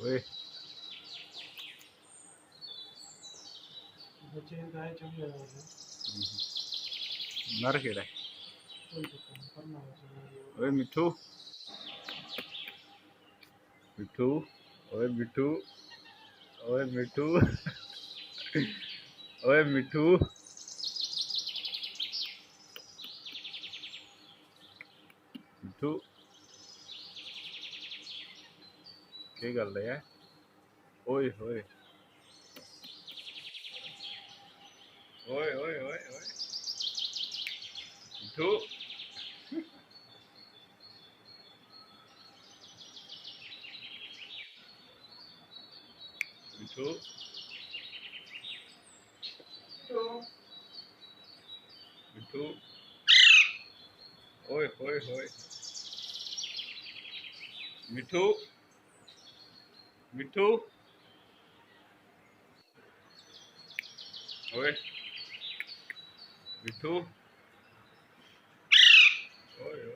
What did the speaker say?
ओए बच्चे गाय चुग गया नर केड़ा ओए मिठू मिठू ओए मिठू ओए मिठू ओए मिठू मिठू की गल है ओए होए ओए ओए ओए ओए मिठू मिठू मिठू ओए होए होए मिठू मिठू ओए मिठू ओए